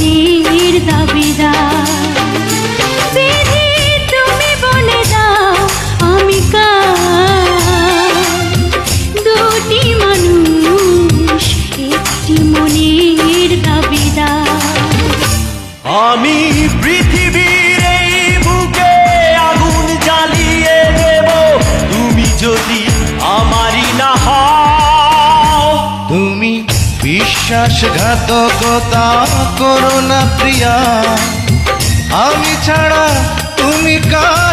মনের দাবিদার। বিধি তুমি বলে দাও আমি কার, দুটি মানুষ একটি মনের দাবিদার। আমি পৃথিবীর এই বুকে আগুন জ্বালিয়ে দেব, তুমি যদি আমারই না হও। তুমি বিশ্বাসঘাতকতা করো না প্রিয়া, আমি ছাড়া তুমি কার?